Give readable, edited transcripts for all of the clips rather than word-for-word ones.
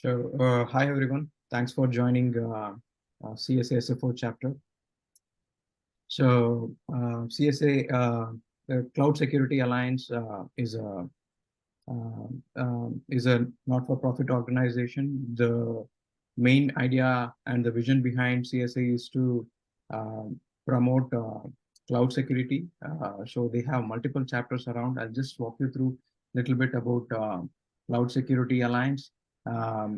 Hi everyone. Thanks for joining CSA SFO chapter. CSA, the Cloud Security Alliance, is a not-for-profit organization. The main idea and the vision behind CSA is to uh, promote cloud security. So they have multiple chapters around. I'll just walk you through a little bit about Cloud Security Alliance.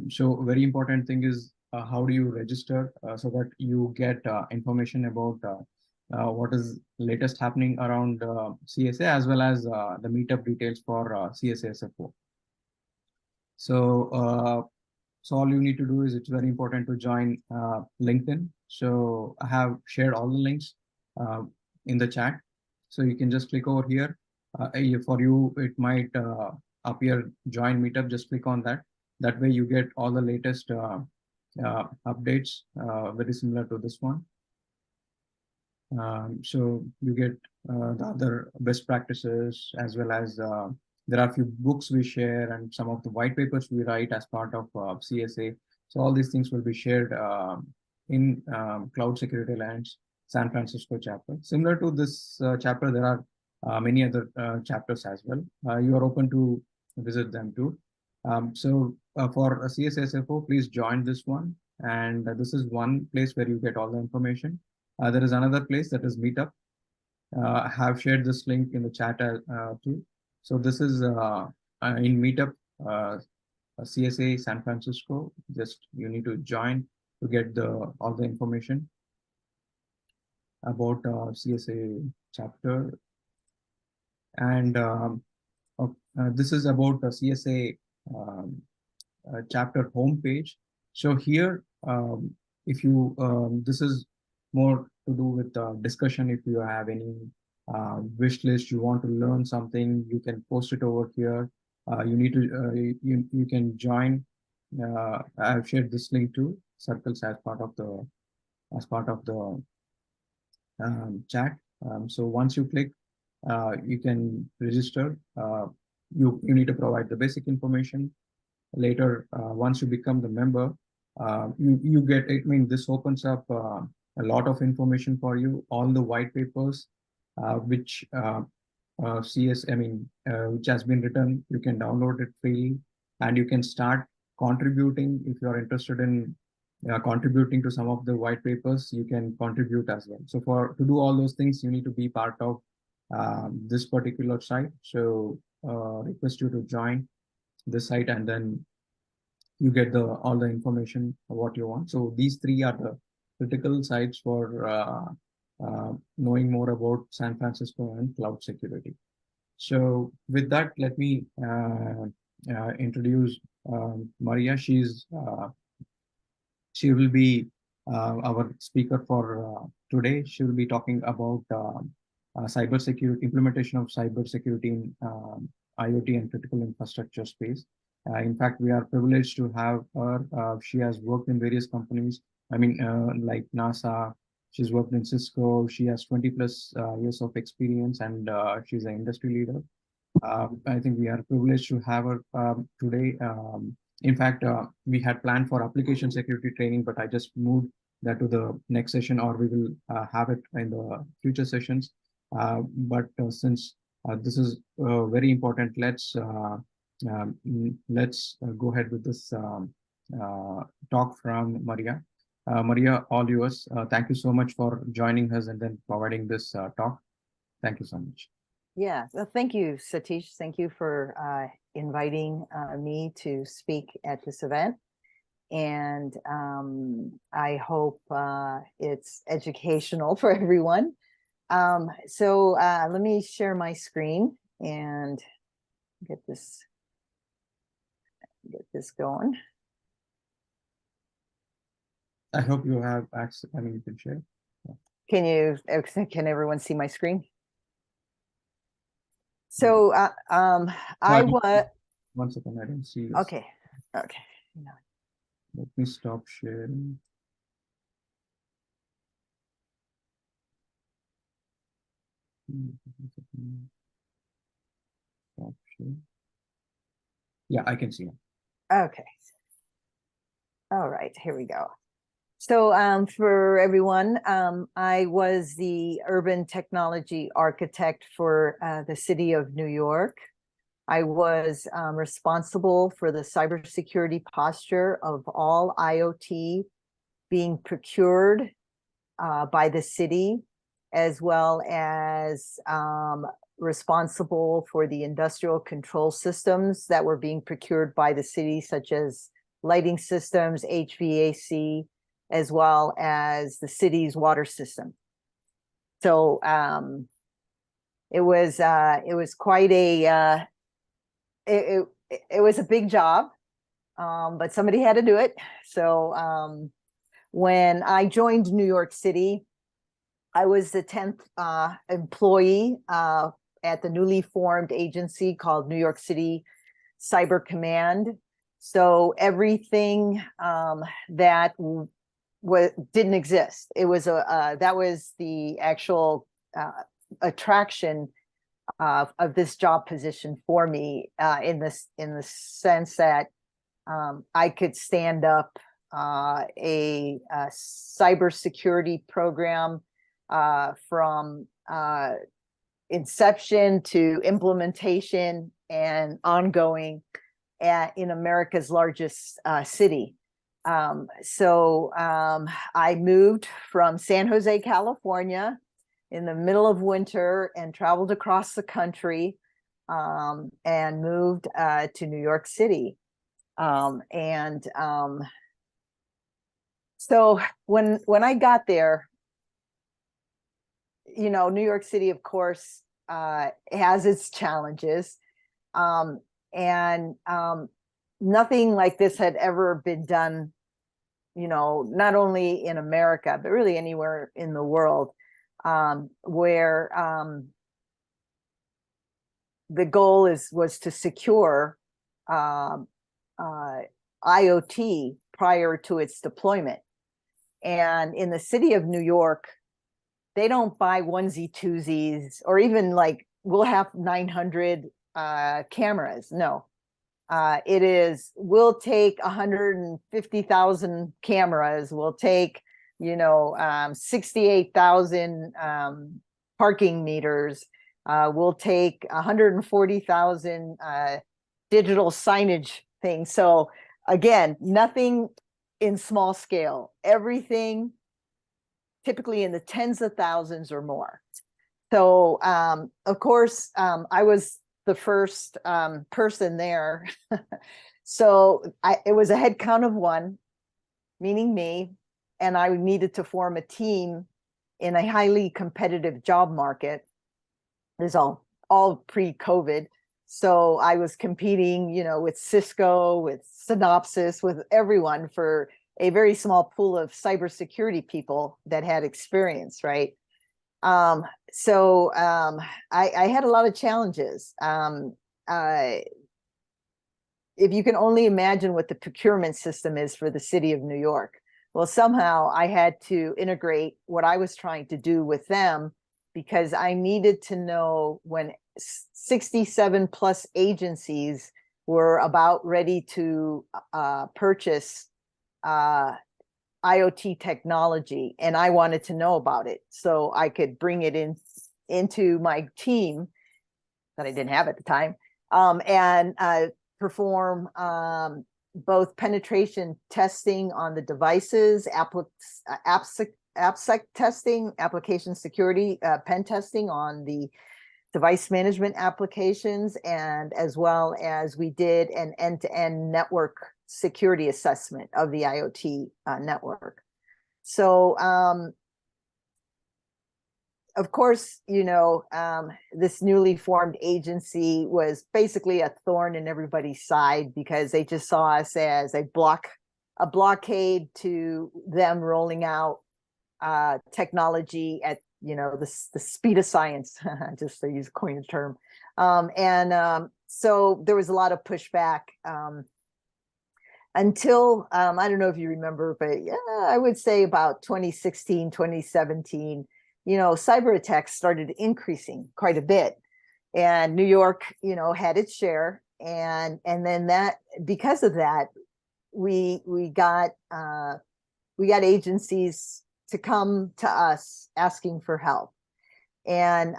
So very important thing is how do you register so that you get information about what is latest happening around CSA, as well as the meetup details for CSA SFO. So all you need to do is, it's very important to join LinkedIn. So I have shared all the links in the chat. So you can just click over here. For you, it might appear join meetup. Just click on that. That way you get all the latest updates, very similar to this one. So you get the other best practices, as well as there are a few books we share and some of the white papers we write as part of CSA. So all these things will be shared in Cloud Security Alliance San Francisco chapter. Similar to this chapter, there are many other chapters as well. You are open to visit them too. For CSA SFO, please join this one. And this is one place where you get all the information. There is another place, that is Meetup. I have shared this link in the chat too. So this is in Meetup, CSA San Francisco. Just you need to join to get all the information about CSA chapter. And this is about the CSA chapter homepage. So here, if you this is more to do with discussion. If you have any wish list, you want to learn something, you can post it over here. You need to you can join. I've shared this link to circles as part of the chat. So once you click, you can register. You need to provide the basic information. Later, once you become the member, you get, I mean, this opens up a lot of information for you, all the white papers, which which has been written. You can download it freely, and you can start contributing. If you are interested in contributing to some of the white papers, you can contribute as well. So to do all those things, you need to be part of this particular site. So request you to join this site, and then you get all the information of what you want. So these three are the critical sites for knowing more about San Francisco and cloud security. So with that, let me introduce Maria. She will be our speaker for today. She will be talking about cybersecurity, implementation of cybersecurity in IoT and critical infrastructure space. In fact, we are privileged to have her. She has worked in various companies. I mean, like NASA. She's worked in Cisco. She has 20 plus years of experience, and she's an industry leader. I think we are privileged to have her today. In fact, we had planned for application security training, but I just moved that to the next session, or we will have it in the future sessions. But since this is very important, let's go ahead with this talk from Maria. Maria, all yours. Thank you so much for joining us and then providing this talk. Thank you so much. Yeah, well, thank you, Satish. Thank you for inviting me to speak at this event. And I hope it's educational for everyone. So let me share my screen and get this going. I hope you have access. I mean, you can share. Yeah. Can everyone see my screen? So I was. One second, I don't see. Okay. Okay. Let me stop sharing. Stop sharing. Yeah, I can see it. Okay. right, here we go. So for everyone, I was the urban technology architect for the city of New York. I was responsible for the cybersecurity posture of all IoT being procured by the city, as well as responsible for the industrial control systems that were being procured by the city, such as lighting systems, HVAC, as well as the city's water system. So it was quite a it was a big job, but somebody had to do it. So when I joined New York City, I was the 10th employee at the newly formed agency called New York City Cyber Command. So everything that didn't exist. It was that was the actual attraction of this job position for me, in the sense that I could stand up a cybersecurity program from inception to implementation and ongoing in America's largest city. So I moved from San Jose, California in the middle of winter and traveled across the country and moved to New York City. So when I got there, you know, New York City, of course, has its challenges. Nothing like this had ever been done, you know, not only in America, but really anywhere in the world, where the goal was to secure IoT prior to its deployment. And in the city of New York, they don't buy onesie twosies, or even like, we'll have 900 cameras. No. It is, we'll take 150,000 cameras, we'll take, you know, 68,000 parking meters, we'll take 140,000 digital signage things. So again, nothing in small scale, everything typically in the tens of thousands or more. So of course, I was the first person there. So it was a head count of one, meaning me, and I needed to form a team in a highly competitive job market. This is all pre-COVID. So I was competing, you know, with Cisco, with Synopsys, with everyone for a very small pool of cybersecurity people that had experience, right? So I had a lot of challenges. If you can only imagine what the procurement system is for the city of New York, well, somehow I had to integrate what I was trying to do with them, because I needed to know when 67 plus agencies were about ready to purchase IoT technology, and I wanted to know about it so I could bring it into my team that I didn't have at the time, and perform both penetration testing on the devices, AppSec testing, application security, pen testing on the device management applications, and as well as we did an end-to-end network security assessment of the IoT network. So of course, you know, this newly formed agency was basically a thorn in everybody's side, because they just saw us as a blockade to them rolling out technology at, you know, the speed of science, just to use coin the term. So there was a lot of pushback until, I don't know if you remember, but yeah, I would say about 2016, 2017, you know, cyber attacks started increasing quite a bit, and New York, you know, had its share. And then that, because of that, we got agencies to come to us asking for help. And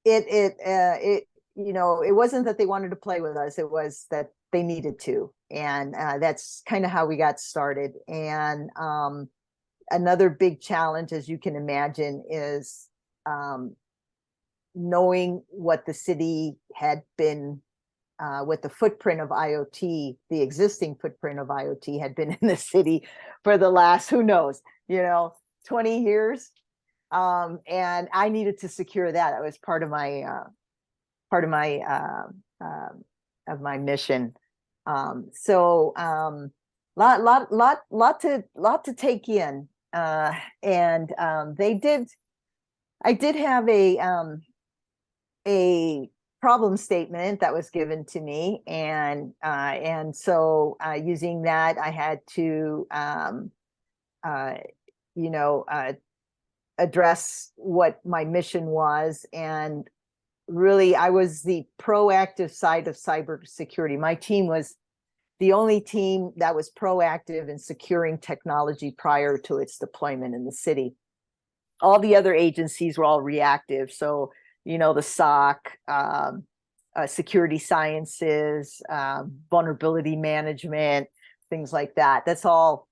it it wasn't that they wanted to play with us, it was that they needed to. And that's kind of how we got started. And another big challenge, as you can imagine, is knowing what the city had been, what the footprint of IoT, the existing footprint of IoT had been in the city for the last, who knows, 20 years. And I needed to secure that. That was part of my mission. Lot to take in. I did have a problem statement that was given to me, and so using that, I had to address what my mission was. And really, I was the proactive side of cybersecurity. My team was the only team that was proactive in securing technology prior to its deployment in the city. All the other agencies were all reactive. So, the SOC, security sciences, vulnerability management, things like that. That's all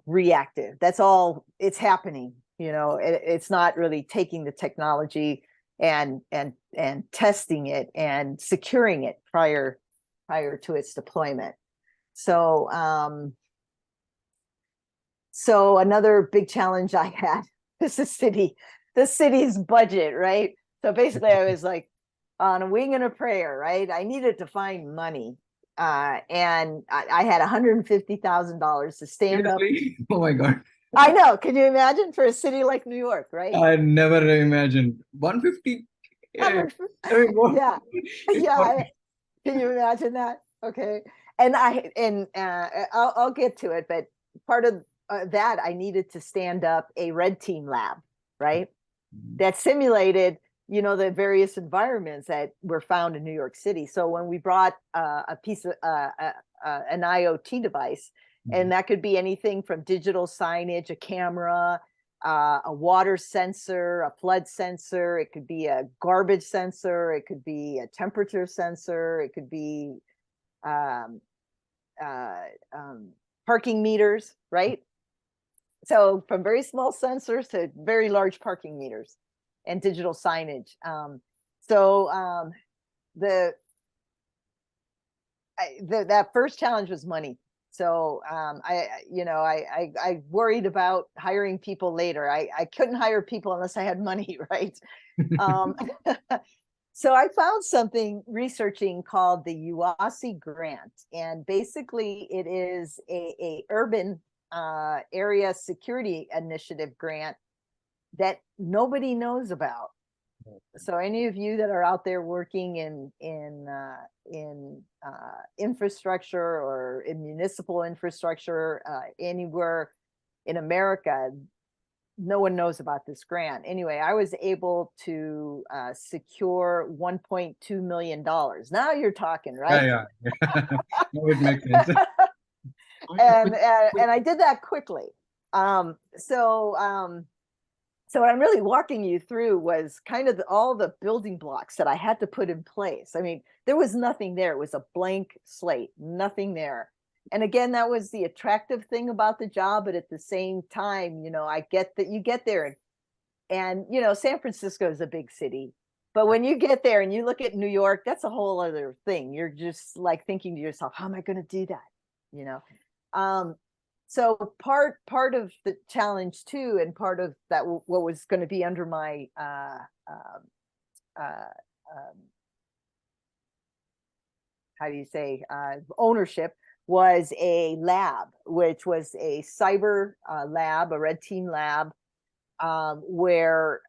reactive. That's all it's happening. It's not really taking the technology and testing it and securing it prior to its deployment. So another big challenge I had is the city's budget, right? So basically I was like on a wing and a prayer, right? I needed to find money. And I had $150,000 to stand up. Oh my God. I know. Can you imagine, for a city like New York, right? I never imagined 150. Yeah. Yeah. Yeah. Can you imagine that? Okay. And I'll get to it, but part of that, I needed to stand up a red team lab, right? That simulated, the various environments that were found in New York City. So when we brought a piece of an IoT device, and that could be anything from digital signage, a camera, a water sensor, a flood sensor, it could be a garbage sensor, it could be a temperature sensor, it could be parking meters, right? So from very small sensors to very large parking meters and digital signage. That first challenge was money. So I worried about hiring people later. I couldn't hire people unless I had money, right? So I found something researching called the UASI grant, and basically it is a urban area security initiative grant that nobody knows about. So any of you that are out there working in infrastructure or in municipal infrastructure anywhere in America, no one knows about this grant. Anyway, I was able to secure $1.2 million. Now you're talking, right? Yeah. No, it makes sense. And I did that quickly. So what I'm really walking you through was kind of all the building blocks that I had to put in place. I mean, there was nothing there. It was a blank slate, nothing there. And again, that was the attractive thing about the job. But at the same time, I get that you get there and San Francisco is a big city. But when you get there and you look at New York, that's a whole other thing. You're just like thinking to yourself, how am I going to do that? So part of the challenge too, and part of that, what was going to be under my how do you say ownership, was a lab, which was a cyber lab, a red team lab, where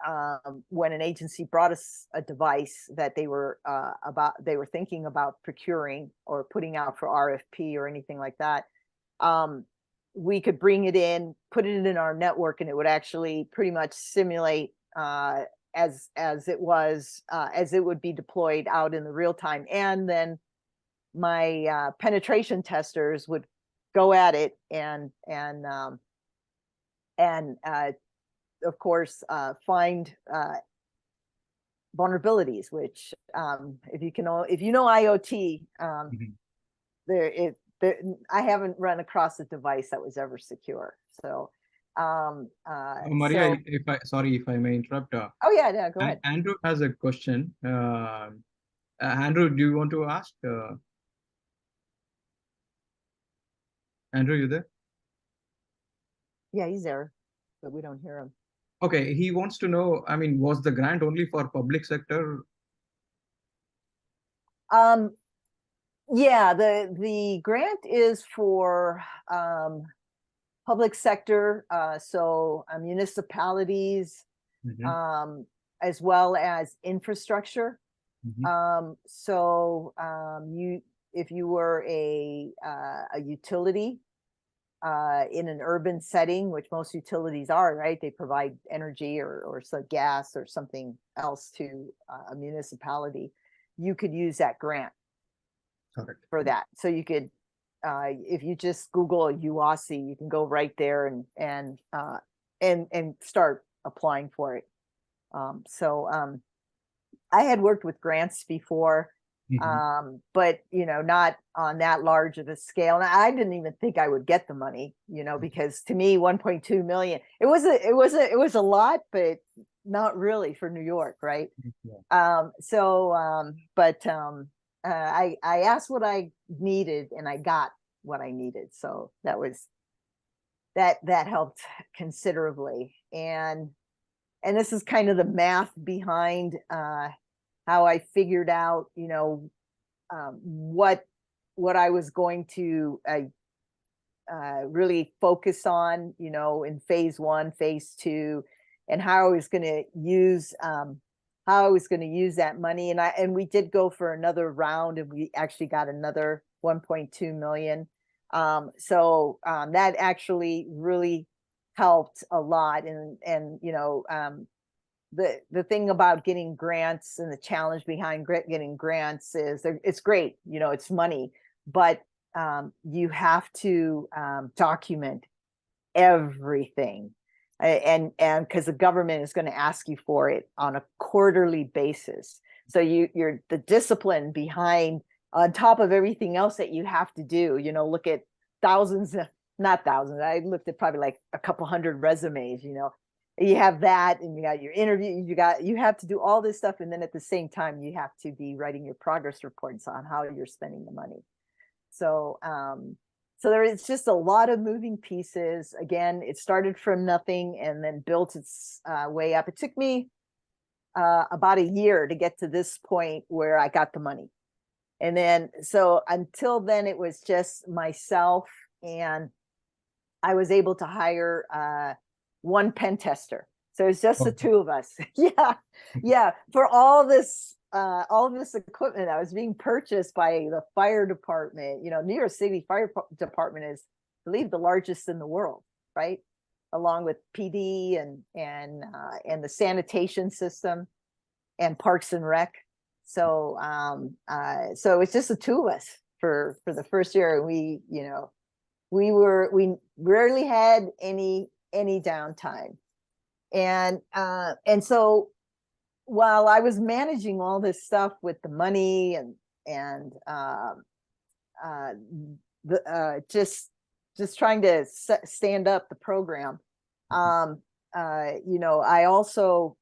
when an agency brought us a device that they were thinking about procuring or putting out for RFP or anything like that, we could bring it in, put it in our network, and it would actually pretty much simulate as it would be deployed out in the real time. And then my penetration testers would go at it and of course find vulnerabilities, which if you know IoT, Mhm. I haven't run across a device that was ever secure. So Maria, sorry if I may interrupt. oh yeah, go ahead. Andrew has a question. Andrew, do you want to ask? Andrew, you there? Yeah, he's there, but we don't hear him. Okay, he wants to know, I mean, was the grant only for public sector? Yeah, the grant is for public sector, so municipalities, Mhm. as well as infrastructure. Mhm. If you were a utility in an urban setting, which most utilities are, right? They provide energy or some gas or something else to a municipality. You could use that grant Correct. for that. So you could, if you just Google UOSI, you can go right there and start applying for it. I had worked with grants before, Mhm. but not on that large of a scale. And I didn't even think I would get the money, because to me, 1.2 million, it was a lot, but not really for New York, right? Yeah. I asked what I needed and I got what I needed. So that helped considerably. And this is kind of the math behind how I figured out, what I was going to really focus on, in phase 1, phase 2, and how I was going to use that money. And we did go for another round, and we actually got another 1.2 million. That actually really helped a lot. And the thing about getting grants and the challenge behind getting grants is it's great, it's money, but you have to document everything, and because the government is going to ask you for it on a quarterly basis. So you're the discipline behind, on top of everything else that you have to do, look at not thousands, I looked at probably like a couple hundred resumes. You have that, and you got your interview, you have to do all this stuff, and then at the same time you have to be writing your progress reports on how you're spending the money. So there is just a lot of moving pieces. Again, it started from nothing and then built its way up. It took me about a year to get to this point where I got the money. And then, so until then, it was just myself, and I was able to hire one pen tester. So it's just the Okay. two of us. Yeah. For all this equipment that was being purchased by the fire department. New York City Fire Department is, I believe, the largest in the world, right? Along with PD and the sanitation system and Parks and Rec. So it's just the two of us for the first year. We rarely had any downtime. And so while I was managing all this stuff with the money and just trying to stand up the program, I also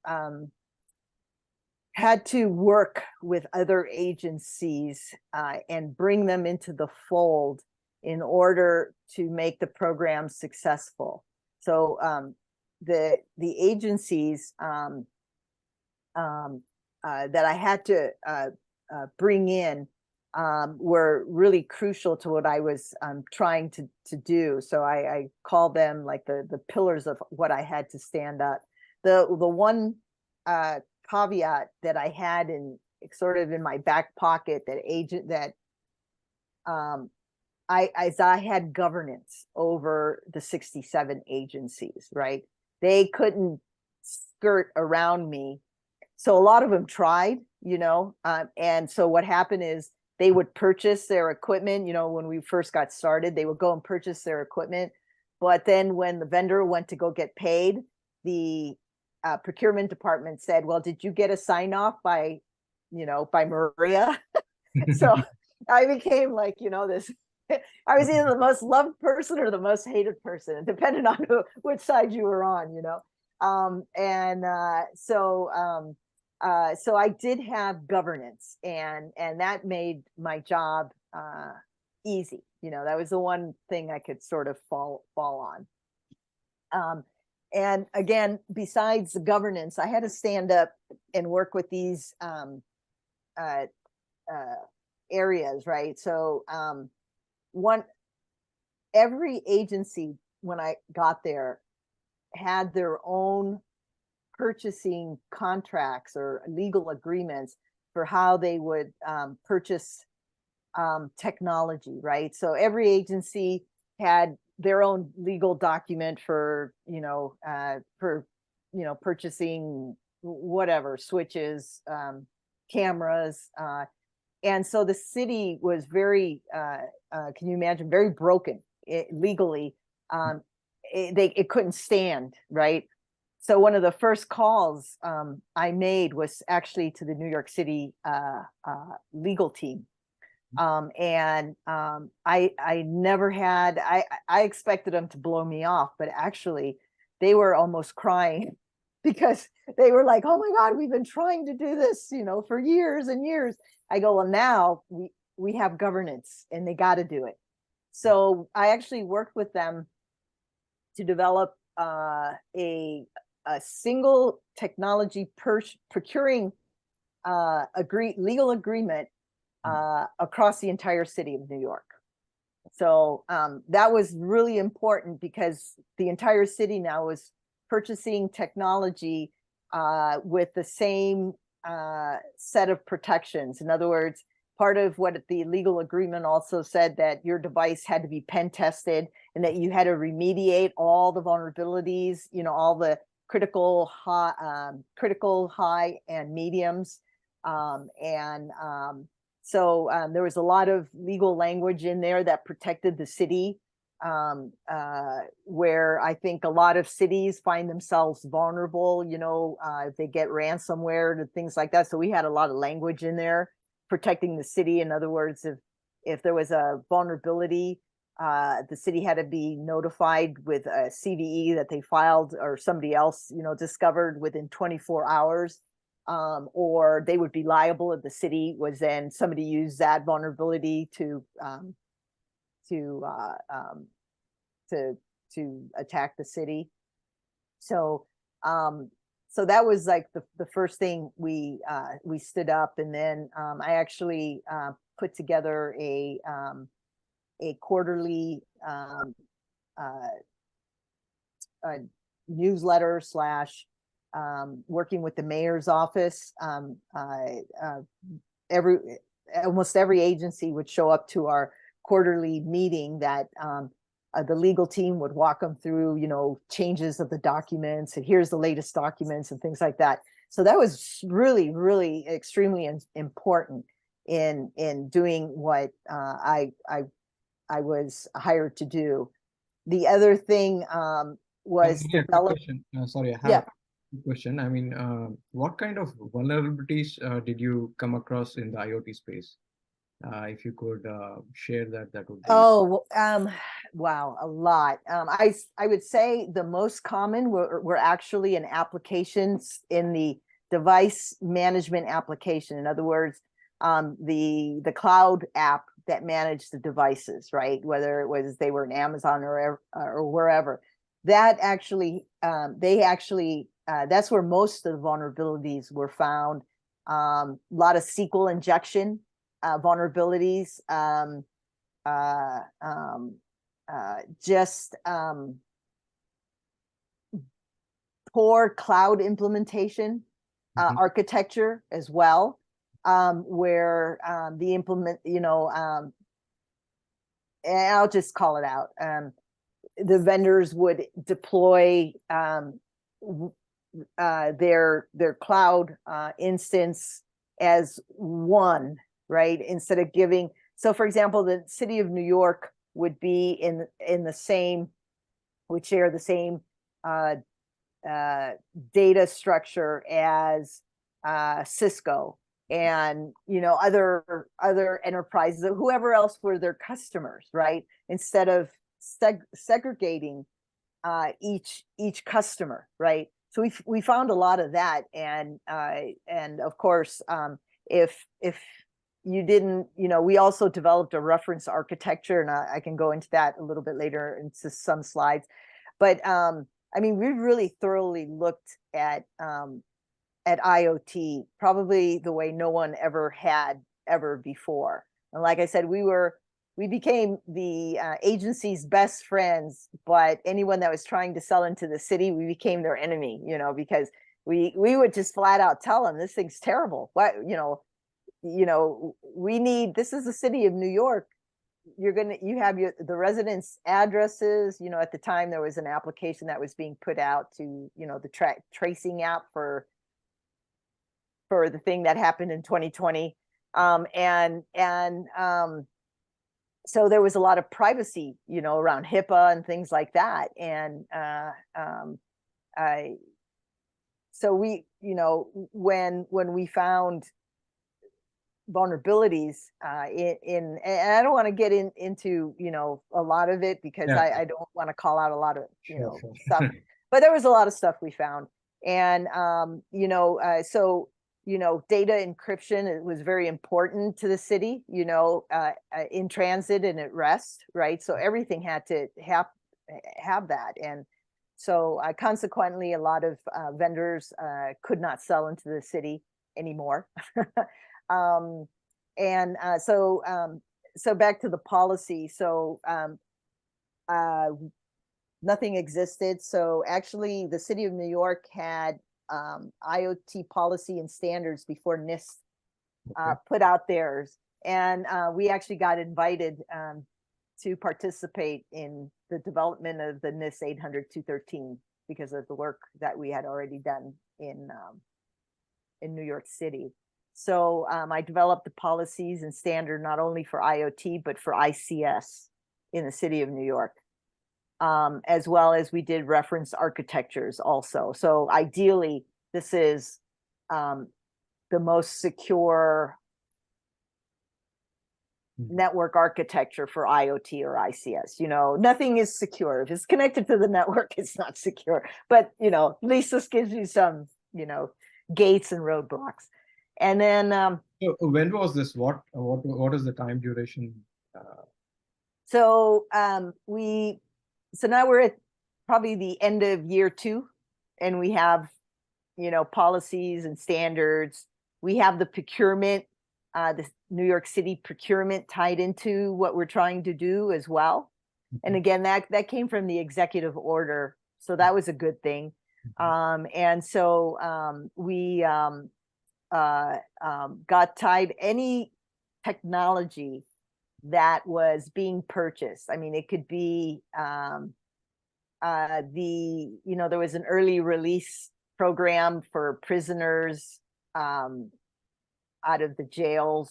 had to work with other agencies and bring them into the fold in order to make the program successful. So the agencies that I had to bring in were really crucial to what I was trying to do. So I call them like the pillars of what I had to stand up. The one caveat that I had in sort of in my back pocket, I had governance over the 67 agencies, right? They couldn't skirt around me. So a lot of them tried, and so what happened is they would purchase their equipment. When we first got started, they would go and purchase their equipment. But then when the vendor went to go get paid, the procurement department said, well, did you get a sign off by Maria? So I became like, this, I was either the most loved person or the most hated person, depending on which side you were on, so I did have governance, and that made my job easy. That was the one thing I could sort of fall on. And again, besides the governance, I had to stand up and work with these areas, right? So every agency, when I got there, had their own purchasing contracts or legal agreements for how they would purchase technology, right? So every agency had their own legal document for purchasing whatever, switches, cameras, and so the city was very can you imagine, very broken legally. It couldn't stand, right? So one of the first calls I made was actually to the New York City legal team. I never had, I expected them to blow me off, but actually they were almost crying because they were like, oh my God, we've been trying to do this, for years and years. I go, well, now we have governance and they got to do it. So I actually worked with them to develop a single technology procuring legal agreement across the entire city of New York. So that was really important because the entire city now was purchasing technology with the same set of protections. In other words, part of what the legal agreement also said that your device had to be pen tested and that you had to remediate all the vulnerabilities, all the critical, high, and mediums. So there was a lot of legal language in there that protected the city, where I think a lot of cities find themselves vulnerable, if they get ransomware and things like that. So we had a lot of language in there protecting the city. In other words, if there was a vulnerability, the city had to be notified with a CVE that they filed or somebody else, discovered within 24 hours. Or they would be liable if the city was then somebody used that vulnerability to attack the city. So that was like the first thing we stood up, and then I actually put together a quarterly newsletter / working with the mayor's office. Almost every agency would show up to our quarterly meeting that the legal team would walk them through, changes of the documents, and here's the latest documents and things like that. So that was really, really extremely important in doing what I was hired to do. The other thing was develop. Sorry, I have a question. I mean, what kind of vulnerabilities did you come across in the IoT space? If you could share that would be. Oh, wow, a lot. I would say the most common were actually in applications in the device management application. In other words, the cloud app that managed the devices, right? Whether it was they were in Amazon or wherever. That actually, that's where most of the vulnerabilities were found. A lot of SQL injection vulnerabilities, just poor cloud implementation architecture as well, where the I'll just call it out. The vendors would deploy their cloud instance as one right? Instead of giving, so for example, the city of New York would be in the same, would share the same data structure as Cisco and other enterprises, whoever else were their customers, right? Instead of segregating each customer, right? So we found a lot of that, and of course, if you didn't, we also developed a reference architecture, and I can go into that a little bit later into some slides, but I mean, we really thoroughly looked at IoT, probably the way no one ever before. And like I said, we became the agency's best friends, but anyone that was trying to sell into the city, we became their enemy, because we would just flat out tell them, this thing's terrible. What, we need, this is the city of New York. You have the residents' addresses. At the time there was an application that was being put out to, the tracing app for the thing that happened in 2020. So there was a lot of privacy, around HIPAA and things like that. And so we, when we found vulnerabilities and I don't want to get into a lot of it, because I don't want to call out a lot of stuff, but there was a lot of stuff we found. And so data encryption, it was very important to the city, in transit and at rest, right? So everything had to have that. And so consequently, a lot of vendors could not sell into the city anymore. So back to the policy. So nothing existed. So actually, the city of New York had IoT policy and standards before NIST put out theirs. And we actually got invited to participate in the development of the NIST 800-213 because of the work that we had already done in New York City. So I developed the policies and standard not only for IoT, but for ICS in the city of New York. As well as we did reference architectures also. So ideally, this is the most secure network architecture for IoT or ICS. Nothing is secure. If it's connected to the network, it's not secure. But, at least this gives you some, gates and roadblocks. And then so when was this? What is the time duration? So now we're at probably the end of year 2, and we have policies and standards. We have the procurement, the New York City procurement tied into what we're trying to do as well. And again, that came from the executive order, so that was a good thing. And so we got tied, any technology that was being purchased. I mean, it could be there was an early release program for prisoners out of the jails.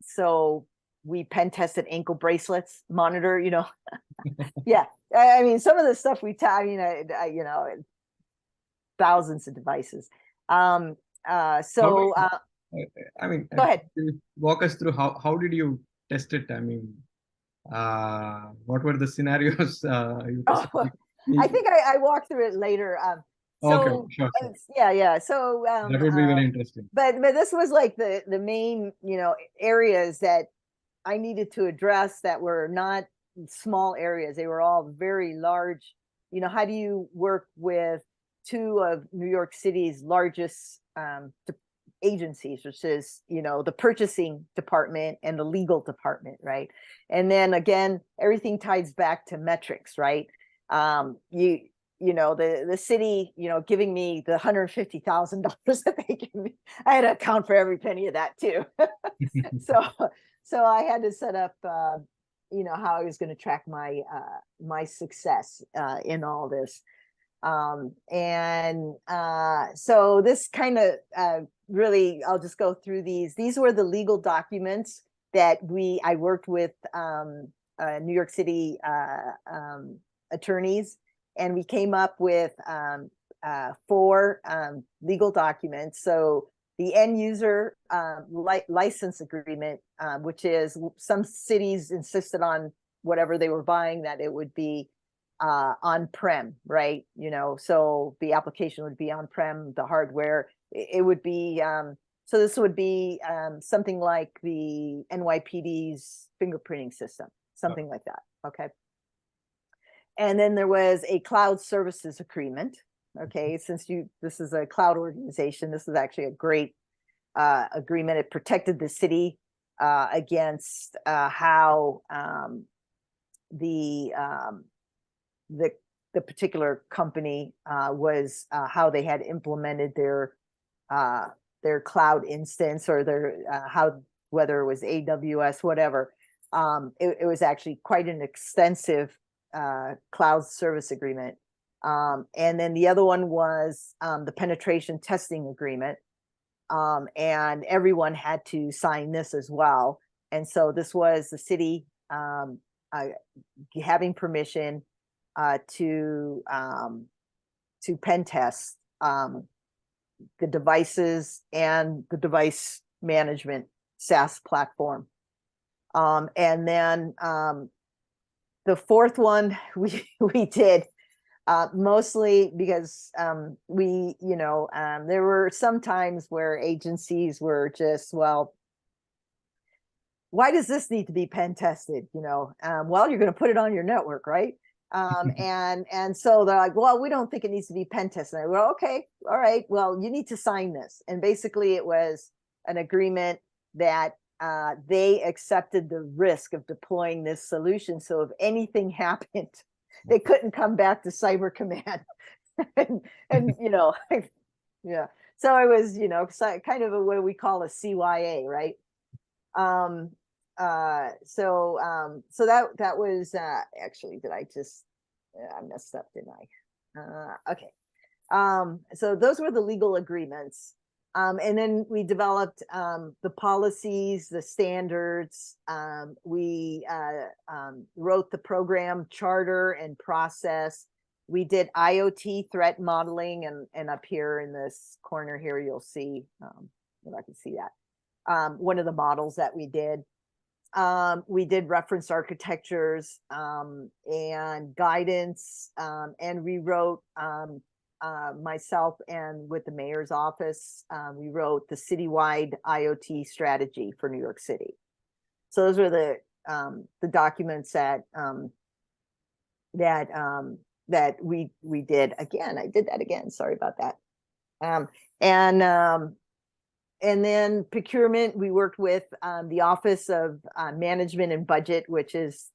So we pen tested ankle bracelets, monitor, yeah. I mean, some of the stuff we thousands of devices. I mean, go ahead. Walk us through how did you test it? I mean, what were the scenarios? I think I walked through it later. Okay, sure. Yeah. So that would be very interesting. But this was like the main areas that I needed to address that were not small areas. They were all very large. How do you work with 2 of New York City's largest agencies, which is the purchasing department and the legal department, right? And then again, everything ties back to metrics, right? The city, giving me the $150,000 that they give me, I had to account for every penny of that too. So I had to set up, how I was going to track my success in all this. So this kind of really, I'll just go through these. These were the legal documents that I worked with New York City attorneys, and we came up with 4 legal documents. So the end user license agreement, which is some cities insisted on whatever they were buying that it would be on-prem, right? You know, so the application would be on-prem, the hardware, it would be, so this would be something like the NYPD's fingerprinting system, something like that, okay? And then there was a cloud services agreement, okay? Since this is a cloud organization, this is actually a great agreement. It protected the city against how the particular company was how they had implemented their cloud instance, or their whether it was AWS, whatever. It was actually quite an extensive cloud service agreement. And then the other one was the penetration testing agreement. And everyone had to sign this as well. And so this was the city having permission to pen test the devices and the device management SaaS platform. And then the fourth one we did mostly because there were some times where agencies were just, well, why does this need to be pen tested? Well, you're going to put it on your network, right? And so they're like, well, we don't think it needs to be pen tested. And I go, okay, all right, well, you need to sign this. And basically it was an agreement that they accepted the risk of deploying this solution. So if anything happened, they couldn't come back to Cyber Command. and yeah. So it was, kind of what we call a CYA, right? So that was actually, I messed up, didn't I? Okay. So those were the legal agreements. And then we developed the policies, the standards. We wrote the program charter and process. We did IOT threat modeling, and up here in this corner here, you'll see, if I can see that, one of the models that we did. We did reference architectures and guidance, and we wrote, myself and with the mayor's office, we wrote the citywide IoT strategy for New York City. So those were the documents that we did. Again, I did that again. Sorry about that. And then procurement, we worked with the Office of Management and Budget, which is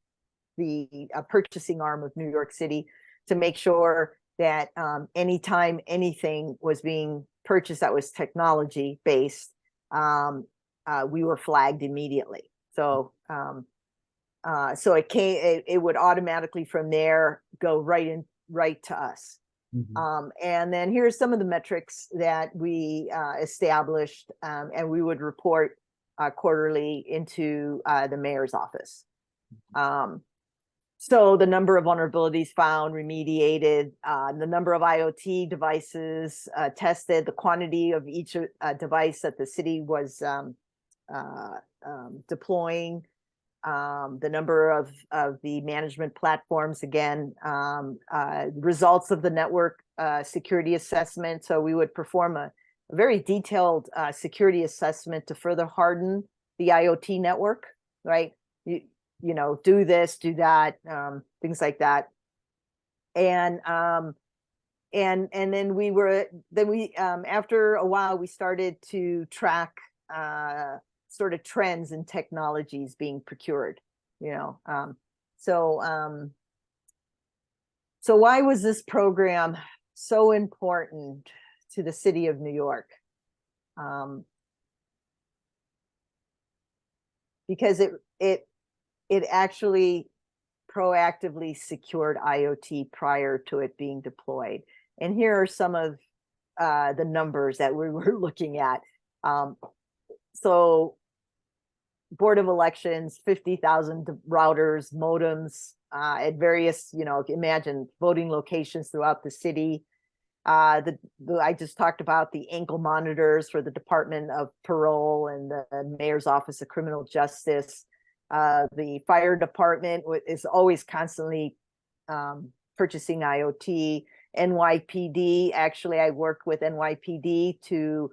the purchasing arm of New York City, to make sure that anytime anything was being purchased that was technology based, we were flagged immediately. So it would automatically from there go right to us. Mm-hmm. And then here's some of the metrics that we established, and we would report quarterly into the mayor's office. So the number of vulnerabilities found, remediated, the number of IoT devices tested, the quantity of each device that the city was deploying, the number of the management platforms, again, results of the network security assessment. So we would perform a very detailed security assessment to further harden the IoT network, right? Do this, do that, things like that. And then we after a while, we started to track sort of trends in technologies being procured, so why was this program so important to the city of New York? Because it actually proactively secured IoT prior to it being deployed. And here are some of the numbers that we were looking at. So Board of Elections, 50,000 routers, modems at various, imagine voting locations throughout the city. I just talked about the ankle monitors for the Department of Parole and the Mayor's Office of Criminal Justice. The fire department is always constantly purchasing IoT. NYPD, actually, I worked with NYPD to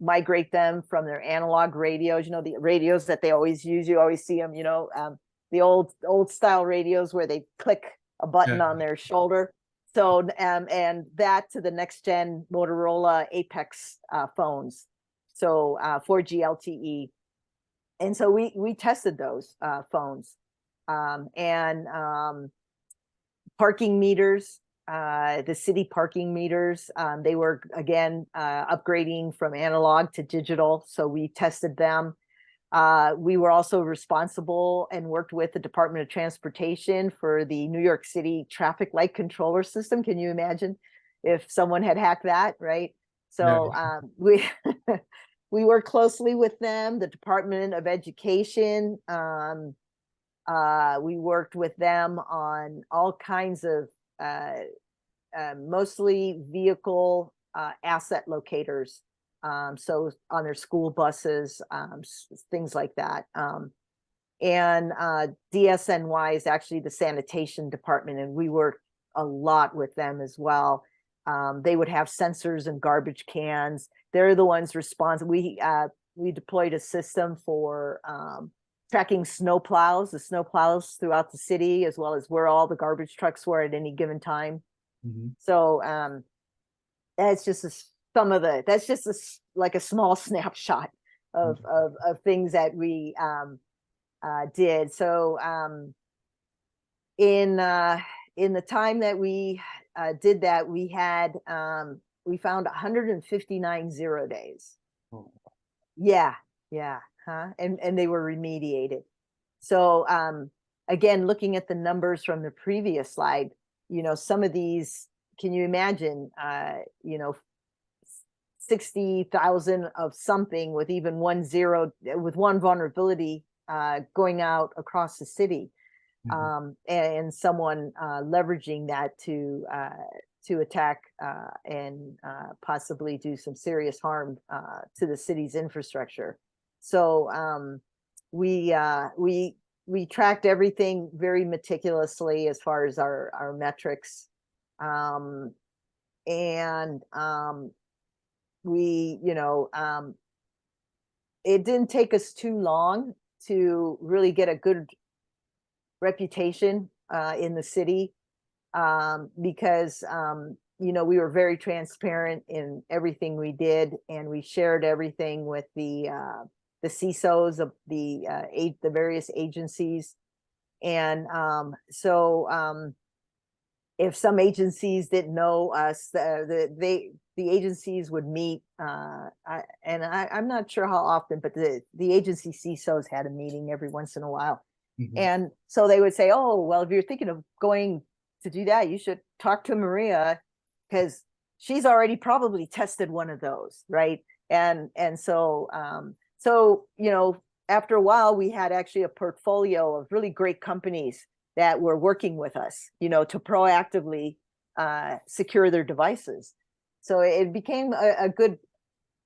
migrate them from their analog radios, the radios that they always use. You always see them, the old style radios where they click a button on their shoulder. So, and that to the next gen Motorola Apex phones. So 4G LTE. And so we tested those phones. Parking meters, the city parking meters, they were, again, upgrading from analog to digital. So we tested them. We were also responsible and worked with the Department of Transportation for the New York City traffic light controller system. Can you imagine if someone had hacked that, right? So we we work closely with them, the Department of Education. We worked with them on all kinds of mostly vehicle asset locators. So on their school buses, things like that. And DSNY is actually the sanitation department, and we worked a lot with them as well. They would have sensors and garbage cans. They're the ones responsible. We deployed a system for tracking snow plows, the snow plows throughout the city, as well as where all the garbage trucks were at any given time. So that's just like a small snapshot of things that we did. So in the time that we did that, we found 159 0 days. Oh. Yeah. And they were remediated. So again, looking at the numbers from the previous slide, some of these, can you imagine, 60,000 of something with even one vulnerability going out across the city, and someone leveraging that to attack and possibly do some serious harm to the city's infrastructure. So we tracked everything very meticulously as far as our metrics, and it didn't take us too long to really get a good reputation in the city, because we were very transparent in everything we did, and we shared everything with the CISOs of the various agencies. And so if some agencies didn't know us, the agencies would meet, and I'm not sure how often, but the agency CISOs had a meeting every once in a while. And so they would say, oh, well, if you're thinking of going to do that, you should talk to Maria, because she's already probably tested one of those, right? And so after a while, we had actually a portfolio of really great companies that were working with us, to proactively secure their devices. So it became a good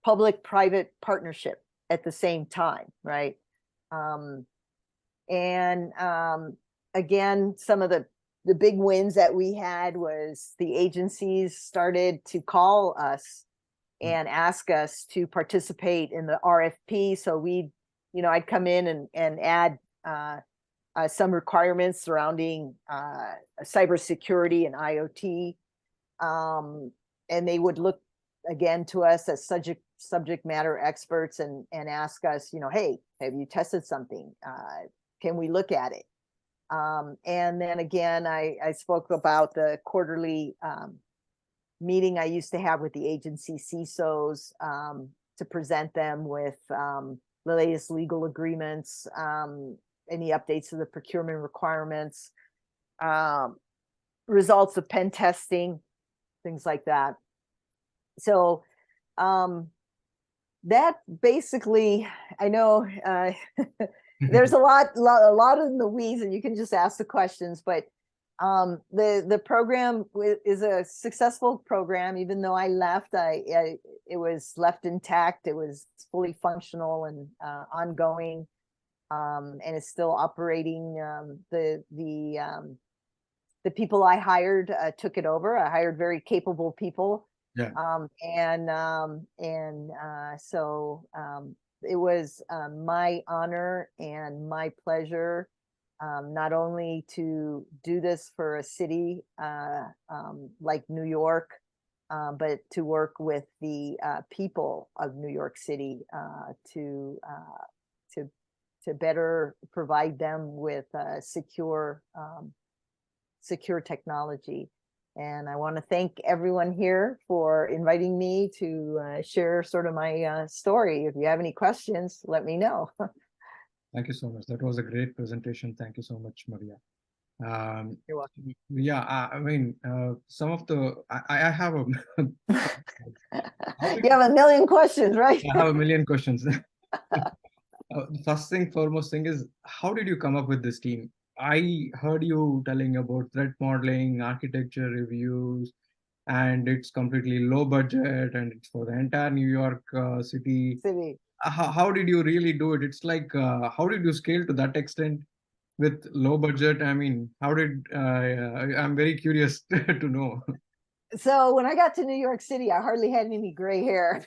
public-private partnership at the same time, right? Again, some of the big wins that we had was the agencies started to call us and ask us to participate in the RFP. So I'd come in and add some requirements surrounding cybersecurity and IoT. And they would look again to us as subject matter experts and ask us, hey, have you tested something? Can we look at it? And then again, I spoke about the quarterly meeting I used to have with the agency CISOs to present them with the latest legal agreements, any updates to the procurement requirements. results of pen testing, things like that. So that basically, I know there's a lot in the weeds, and you can just ask the questions, but the program is a successful program. Even though I left, it was left intact. It was fully functional and ongoing, and it's still operating. The people I hired took it over. I hired very capable people. Yeah. So it was my honor and my pleasure, not only to do this for a city like New York, but to work with the people of New York City to better provide them with secure technology. And I want to thank everyone here for inviting me to share sort of my story. If you have any questions, let me know. Thank you so much. That was a great presentation. Thank you so much, Maria. You're welcome. Yeah, I mean, some of the, I have a, You have a million questions, right? I have a million questions. The first thing, foremost thing is, how did you come up with this team? I heard you telling about threat modeling, architecture reviews, and it's completely low budget and it's for the entire New York city. City. How did you really do it? It's like, how did you scale to that extent with low budget? I mean, how did, I'm very curious to know. So when I got to New York City, I hardly had any gray hair.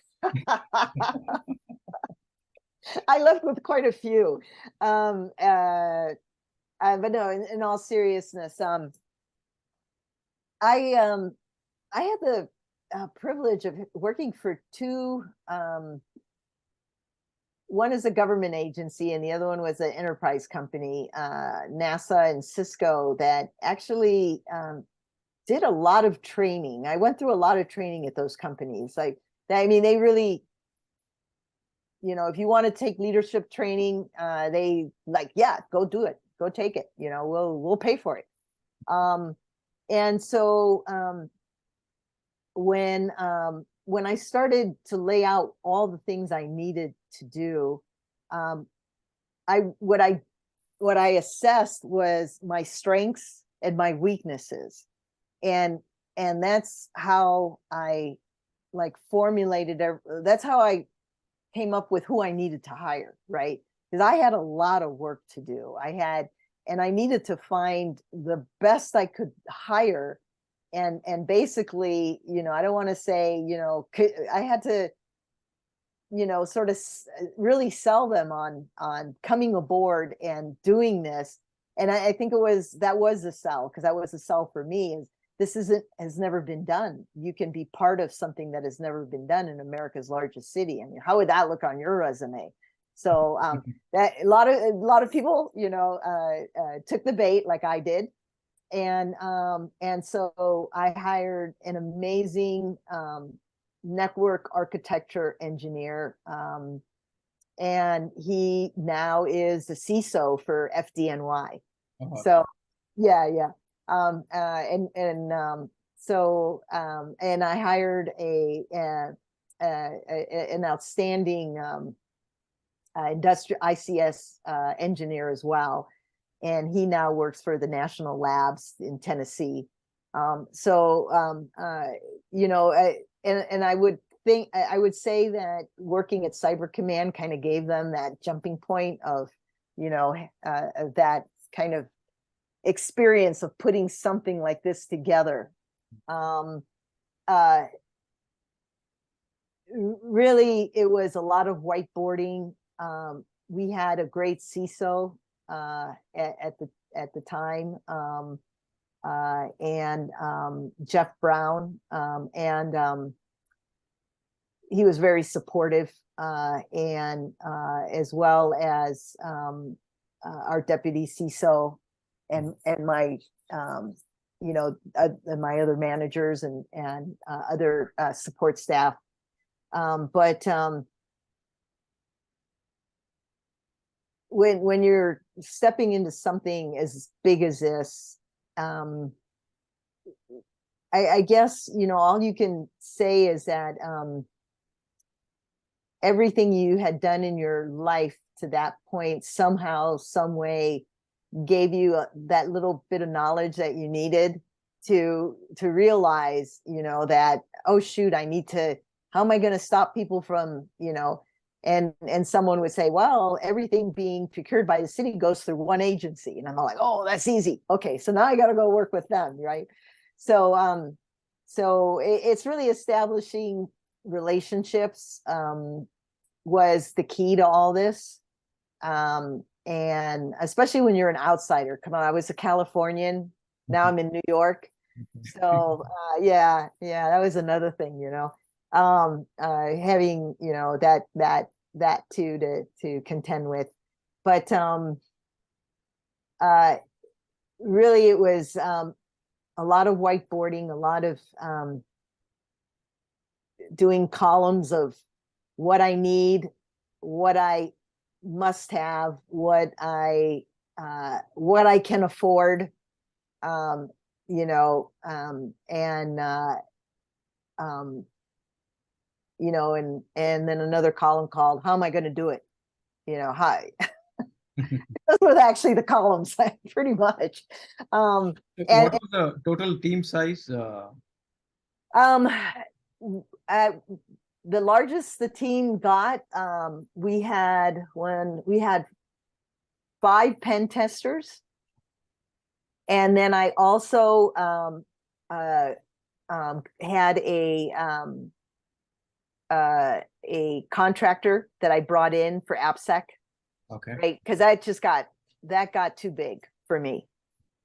I left with quite a few. But no, in all seriousness, I had the privilege of working for two. One is a government agency, and the other one was an enterprise company, NASA and Cisco, that actually did a lot of training. I went through a lot of training at those companies. Like, I mean, they really, if you want to take leadership training, they like, yeah, go do it, go take it. We'll pay for it. And so when I started to lay out all the things I needed to do, what I assessed was my strengths and my weaknesses, and that's how I formulated. That's how I came up with who I needed to hire, right? Because I had a lot of work to do. And I needed to find the best I could hire. And basically, I don't want to say, I had to, sort of really sell them on coming aboard and doing this. And I think that was a sell, because that was a sell for me, is this has never been done. You can be part of something that has never been done in America's largest city. I mean, how would that look on your resume? So that a lot of people, took the bait like I did. And so I hired an amazing network architecture engineer. And he now is the CISO for FDNY. So yeah. And I hired an outstanding industrial ICS engineer as well, and he now works for the national labs in Tennessee. And I would say that working at Cyber Command kind of gave them that jumping point of that kind of experience of putting something like this together. Really, it was a lot of whiteboarding. We had a great CISO at the time, and Jeff Brown, and he was very supportive, and as well as our deputy CISO and my my other managers and other support staff. When you're stepping into something as big as this, I guess, all you can say is that everything you had done in your life to that point, somehow, some way, gave you that little bit of knowledge that you needed to realize, that, oh shoot, how am I going to stop people from, and someone would say, well, everything being procured by the city goes through one agency. And I'm like, oh, that's easy. Okay, so now I got to go work with them, right? So it's really establishing relationships was the key to all this. And especially when you're an outsider. Come on, I was a Californian. Now I'm in New York. So yeah, that was another thing, having, that too to contend with. But really it was a lot of whiteboarding, a lot of doing columns of what I need, what I must have, what I can afford, and and then another column called how am I going to do it? Hi. Those were actually the columns, pretty much. What was the total team size? The largest the team got, we had 5 pen testers, and then I also had a contractor that I brought in for AppSec. Okay. Right, because that got too big for me.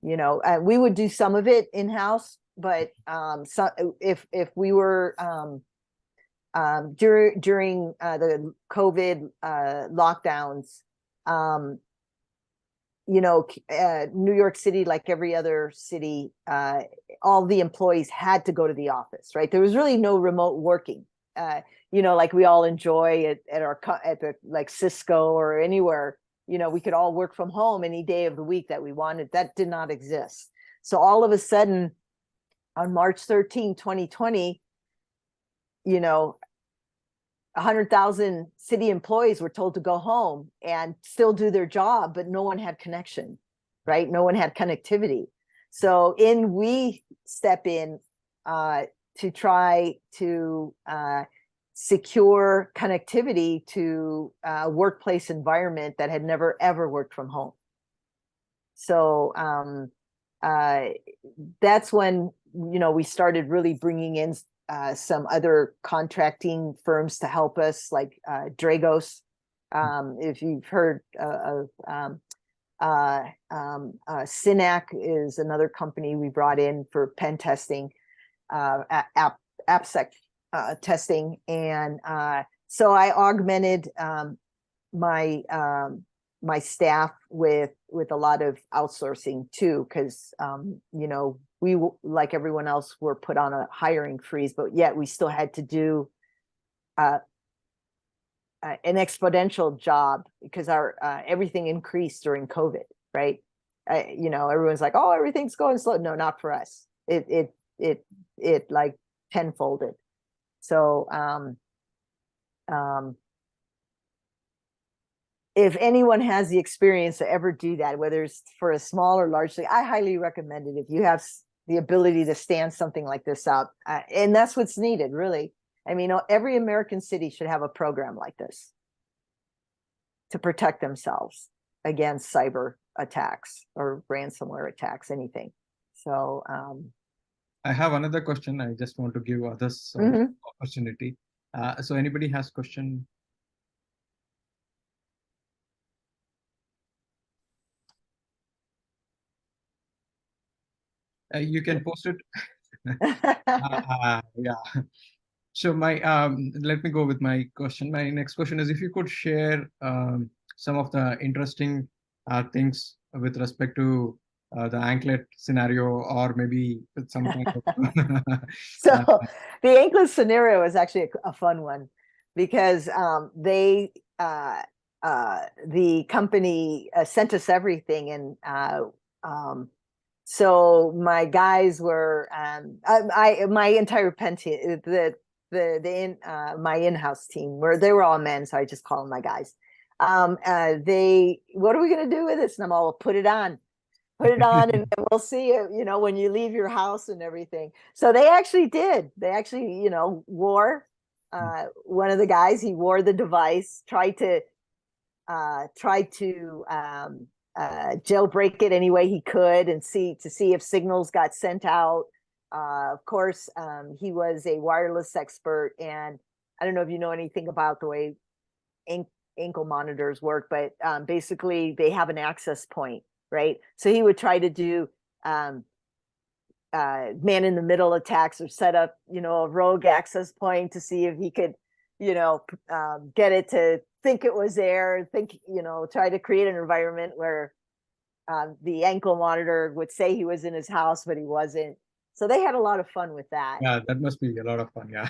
We would do some of it in-house, but if we were during the COVID lockdowns, New York City, like every other city, all the employees had to go to the office, right? There was really no remote working, like we all enjoy at the like Cisco or anywhere, we could all work from home any day of the week that we wanted. That did not exist. So all of a sudden on March 13, 2020, 100,000 city employees were told to go home and still do their job, but no one had connection, right? No one had connectivity. So we step in to try to secure connectivity to a workplace environment that had never, ever worked from home. So that's when, we started really bringing in some other contracting firms to help us, like Dragos. If you've heard of Synac is another company we brought in for pen testing, AppSec testing. And so I augmented my staff with a lot of outsourcing too, because we, like everyone else, were put on a hiring freeze, but yet we still had to do an exponential job because our everything increased during COVID, right? Everyone's like, oh, everything's going slow. No, not for us. It like tenfolded. So if anyone has the experience to ever do that, whether it's for a small or large thing, I highly recommend it if you have the ability to stand something like this up. And that's what's needed, really. I mean, every American city should have a program like this to protect themselves against cyber attacks or ransomware attacks, anything. So I have another question. I just want to give others opportunity. So anybody has question? You can post it. Yeah. So let me go with my question. My next question is, if you could share some of the interesting things with respect to the anklet scenario, or maybe with some kind of So the anklet scenario is actually a fun one, because the company sent us everything, and so my guys were my entire pen team, my in-house team, they were all men, so I just call them my guys. They, what are we gonna do with this? And I'm all, put it on, and we'll see it, when you leave your house and everything. So they actually did. They actually, wore one of the guys, he wore the device, tried to jailbreak it any way he could and see if signals got sent out. Of course, he was a wireless expert, and I don't know if you know anything about the way ankle monitors work, but basically they have an access point, right? So he would try to do man in the middle attacks, or set up, a rogue access point to see if he could, get it to think it was there, try to create an environment where the ankle monitor would say he was in his house, but he wasn't. So they had a lot of fun with that. Yeah, that must be a lot of fun. Yeah.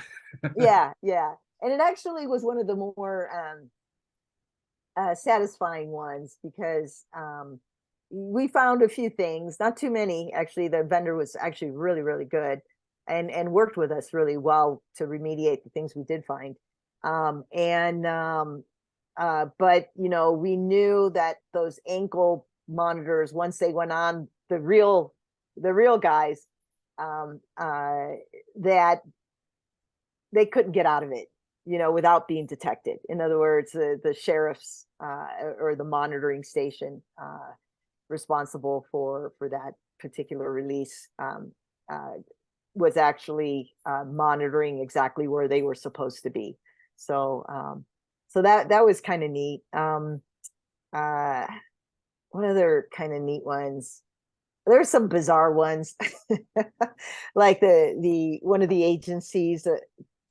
Yeah. And it actually was one of the more satisfying ones, because we found a few things, not too many. Actually, the vendor was actually really, really good, and worked with us really well to remediate the things we did find. But we knew that those ankle monitors, once they went on the real guys, that they couldn't get out of it, without being detected. In other words, the sheriff's or the monitoring station responsible for that particular release was actually monitoring exactly where they were supposed to be. So that was kind of neat. What other kind of neat ones? There's some bizarre ones, like the one of the agencies,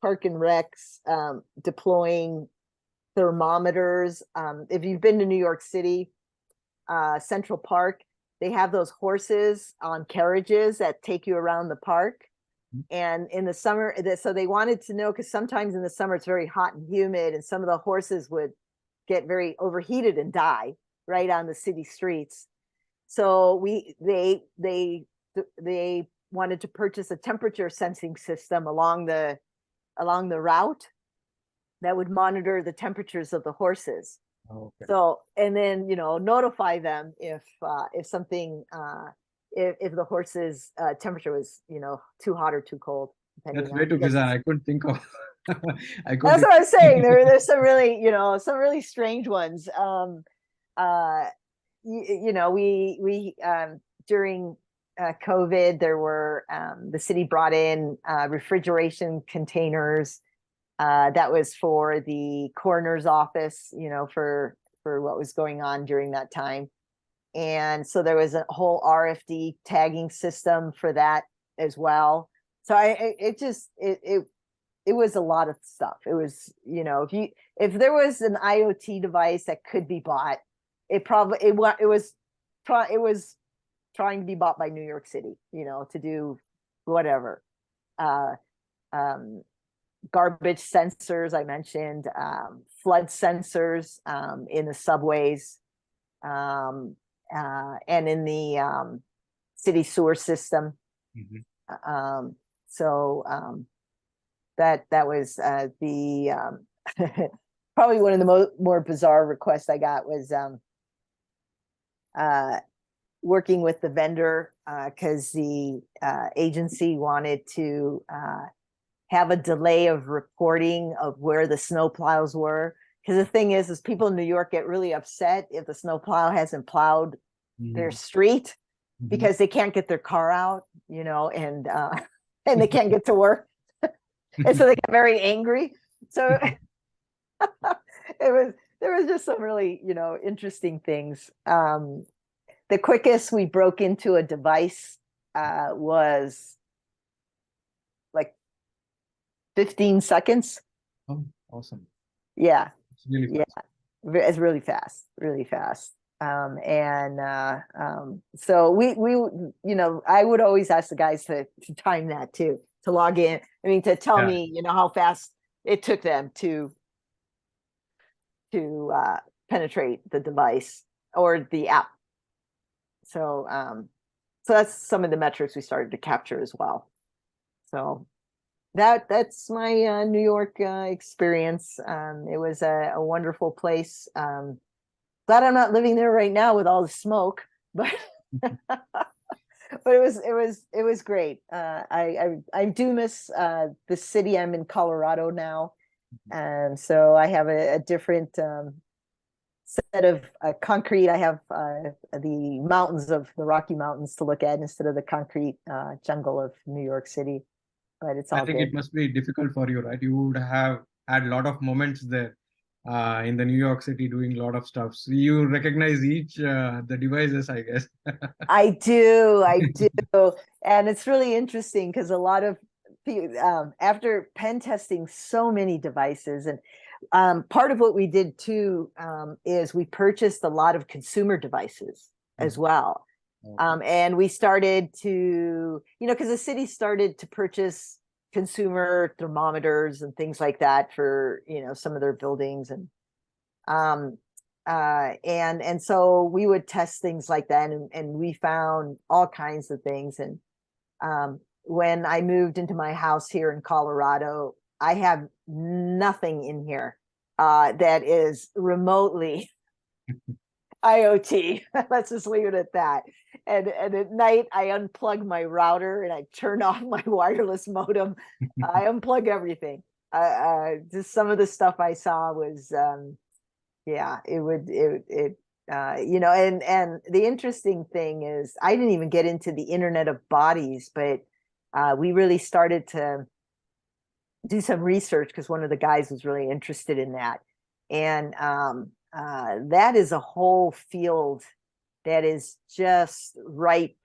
Park and Recs, deploying thermometers. If you've been to New York City, Central Park, they have those horses on carriages that take you around the park. And in the summer, so they wanted to know, because sometimes in the summer it's very hot and humid, and some of the horses would get very overheated and die right on the city streets. So they wanted to purchase a temperature sensing system along the route that would monitor the temperatures of the horses. Oh, okay. So, and then notify them if something if the horse's temperature was too hot or too cold. That's way too bizarre. I couldn't think of. That's what I'm saying. There's some really strange ones. We during COVID, there were the city brought in refrigeration containers. That was for the coroner's office, for what was going on during that time. And so there was a whole RFD tagging system for that as well. So it was a lot of stuff. It was, if there was an IOT device that could be bought, it was trying to be bought by New York City, to do whatever. Garbage sensors, I mentioned, flood sensors in the subways, and in the city sewer system. Mm-hmm. That was the probably one of the more bizarre requests I got was working with the vendor, because the agency wanted to have a delay of reporting of where the snow plows were. Because the thing is people in New York get really upset if the snow plow hasn't plowed their street, because they can't get their car out, and they can't get to work. And so they get very angry. So there was just some really, interesting things. The quickest we broke into a device was like 15 seconds. Oh, awesome. Yeah. It's really fast. Yeah. It's really fast, really fast. So we I would always ask the guys to time that too, to log in. I mean, to tell me, how fast it took them to penetrate the device or the app. So So that's some of the metrics we started to capture as well. So that's my New York experience. It was a wonderful place. Glad I'm not living there right now with all the smoke, but but it was great. I do miss the city. I'm in Colorado now, and so I have a different set of concrete. I have the mountains of the Rocky Mountains to look at instead of the concrete jungle of New York City. But it's I all think good. it must be difficult for you, right? You would have had a lot of moments there in the New York City doing a lot of stuff. So you recognize each the devices, I guess. I do, and it's really interesting because a lot of after pen testing so many devices, and part of what we did too is we purchased a lot of consumer devices as well. Okay. And we started to, because the city started to purchase consumer thermometers and things like that for, some of their buildings. And so we would test things like that, and we found all kinds of things. And when I moved into my house here in Colorado, I have nothing in here that is remotely IOT. Let's just leave it at that. And at night, I unplug my router and I turn off my wireless modem. I unplug everything. Just some of the stuff I saw was, yeah, and the interesting thing is I didn't even get into the Internet of Bodies, but we really started to do some research because one of the guys was really interested in that. And that is a whole field that is just ripe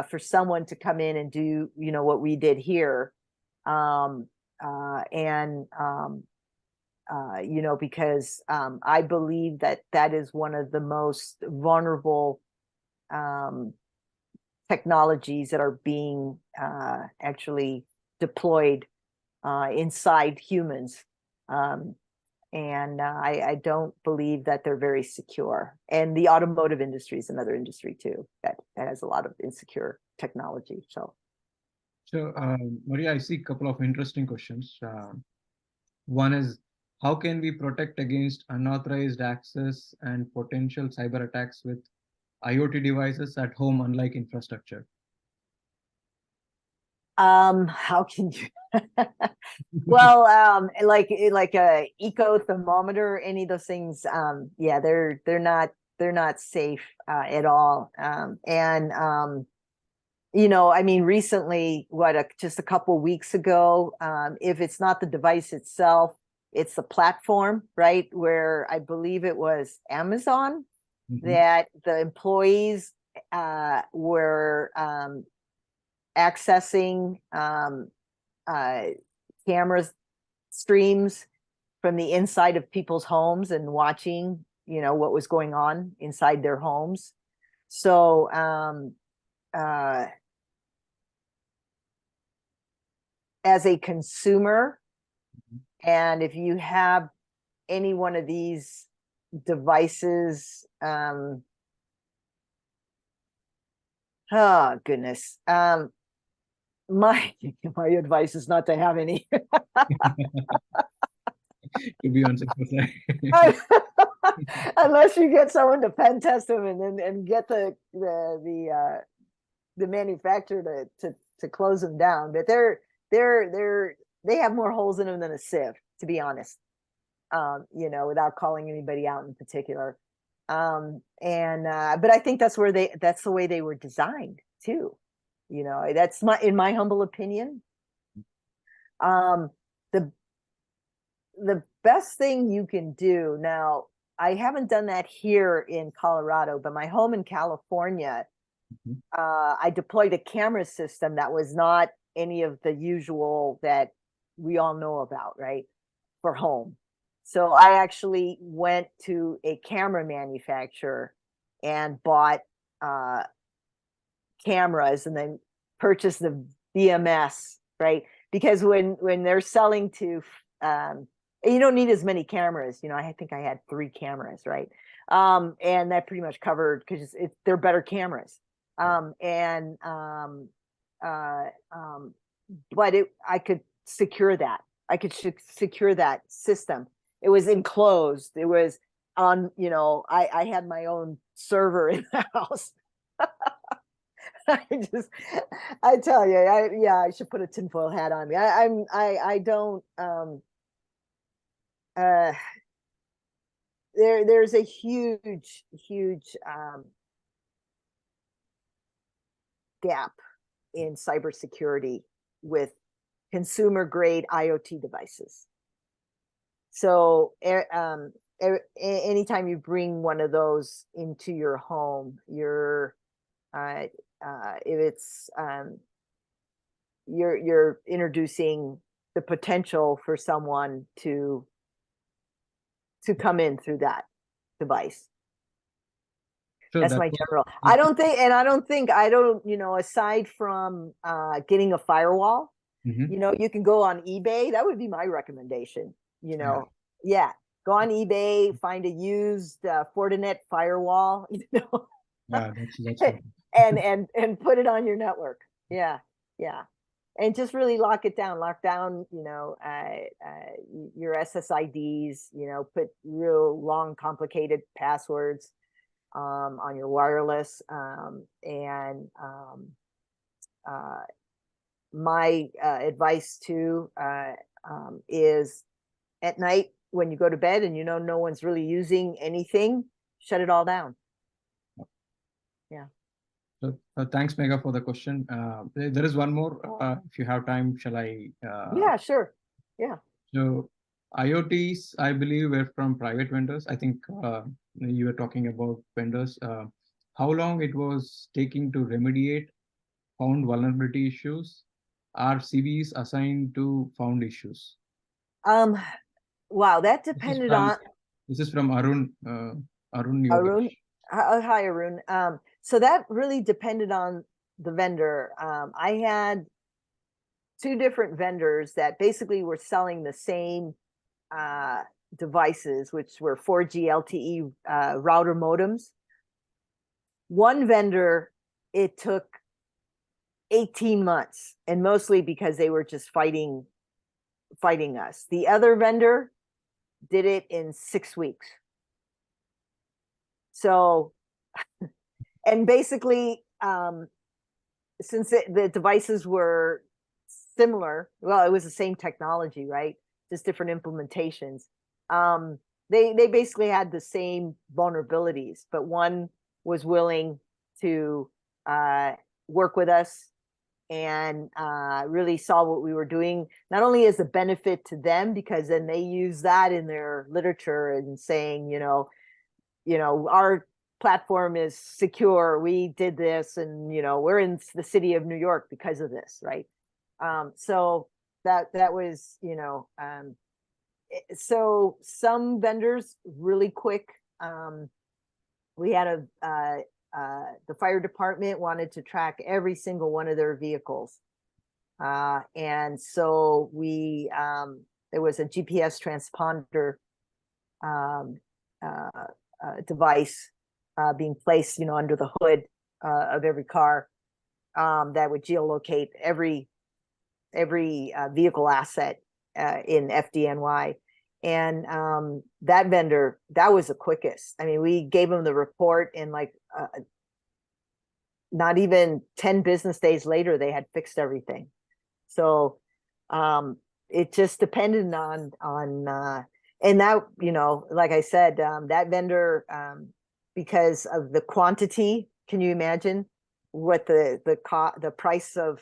for someone to come in and do, what we did here. Because I believe that is one of the most vulnerable technologies that are being actually deployed inside humans. And I don't believe that they're very secure. And the automotive industry is another industry too that has a lot of insecure technology. So Maria, I see a couple of interesting questions. One is, how can we protect against unauthorized access and potential cyber attacks with IoT devices at home, unlike infrastructure? How can you? Well, like a eco thermometer, any of those things, yeah, they're not safe at all. I mean, recently, just a couple weeks ago, if it's not the device itself, it's the platform, right? Where I believe it was Amazon that the employees were accessing camera streams from the inside of people's homes and watching, what was going on inside their homes. So as a consumer, and if you have any one of these devices, oh goodness, my advice is not to have any. To be on safe side. Unless you get someone to pen test them and get the manufacturer to close them down. But they have more holes in them than a sieve, to be honest. Without calling anybody out in particular. But I think that's the way they were designed too. That's in my humble opinion. The best thing you can do now, I haven't done that here in Colorado, but my home in California, I deployed a camera system that was not any of the usual that we all know about, right, for home. So I actually went to a camera manufacturer and bought cameras and then purchased the VMS, right? Because when they're selling to, you don't need as many cameras. I think I had 3 cameras, right? And that pretty much covered, because they're better cameras. But I could secure that. I could secure that system. It was enclosed. It was on, I had my own server in the house. I tell you, I should put a tinfoil hat on me. I don't, there's a huge gap in cybersecurity with consumer grade IoT devices. So anytime you bring one of those into your home, you're introducing the potential for someone to come in through that device. Sure, That's my general. I don't think, aside from getting a firewall, you can go on eBay. That would be my recommendation. Yeah, go on eBay, find a used Fortinet firewall, Yeah, that's and put it on your network. Yeah. And just really lock down, your SSIDs, put real long, complicated passwords on your wireless. My advice too is at night when you go to bed and no one's really using anything, shut it all down. Yeah. So thanks, Megha, for the question. There is one more. If you have time, shall I? Yeah, sure. Yeah. So IoTs, I believe, were from private vendors. I think you were talking about vendors. How long it was taking to remediate found vulnerability issues? Are CVEs assigned to found issues? Wow, that depended on. This is from Arun. Arun. Hi, Arun. So that really depended on the vendor. I had two different vendors that basically were selling the same devices, which were 4G LTE router modems. One vendor, it took 18 months, and mostly because they were just fighting us. The other vendor did it in 6 weeks. So, and basically, since the devices were similar, well, it was the same technology, right? Just different implementations. They basically had the same vulnerabilities, but one was willing to work with us and really saw what we were doing, not only as a benefit to them, because then they use that in their literature and saying, our platform is secure. We did this, and we're in the city of New York because of this, right? So that was, so some vendors really quick. We had the fire department wanted to track every single one of their vehicles. And so there was a GPS transponder device being placed, under the hood of every car that would geolocate every vehicle asset in FDNY. And that vendor, that was the quickest. I mean, we gave them the report in like not even 10 business days later, they had fixed everything. So it just depended on and that, like I said, that vendor, because of the quantity, can you imagine what the price of,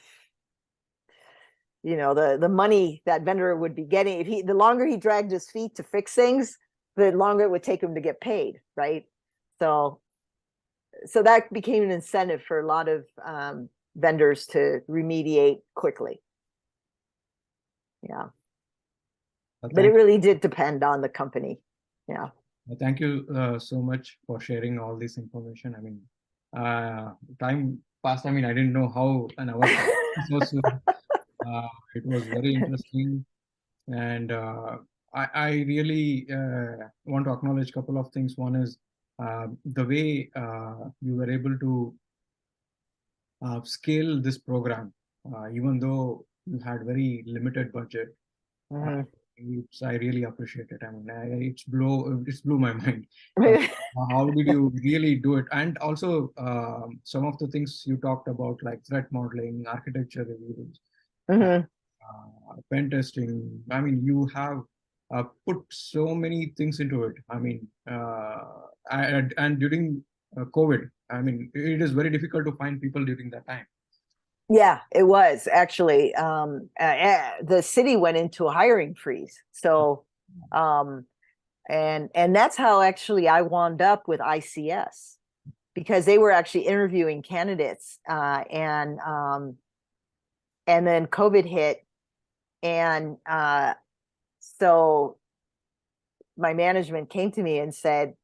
the money that vendor would be getting? If the longer he dragged his feet to fix things, the longer it would take him to get paid, right? So that became an incentive for a lot of vendors to remediate quickly. Yeah. But it really did depend on the company. Yeah. Thank you so much for sharing all this information. I mean, time passed. I mean, I didn't know how an hour passed. It was very interesting. And I really want to acknowledge a couple of things. One is the way you were able to scale this program, even though you had very limited budget. Mhm. I really appreciate it. I mean, it's blew my mind. Uh, how did you really do it? And also, some of the things you talked about, like threat modeling, architecture reviews, Mhm. pen testing. I mean, you have put so many things into it. I mean, and during COVID, I mean, it is very difficult to find people during that time. Yeah, it was actually. The city went into a hiring freeze. So, and that's how actually I wound up with ICS, because they were actually interviewing candidates, and then COVID hit, and so my management came to me and said,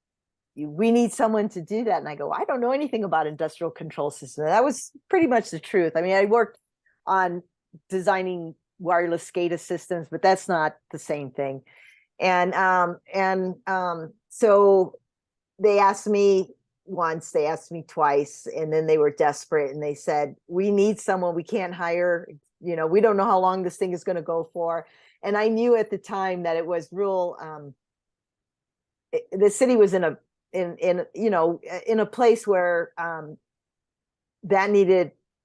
we need someone to do that. And I go, I don't know anything about industrial control systems. And that was pretty much the truth. I mean, I worked on designing wireless SCADA systems, but that's not the same thing. And so they asked me once, they asked me twice, and then they were desperate and they said, we need someone. We can't hire, we don't know how long this thing is going to go for. And I knew at the time that it was real, the city was in a place where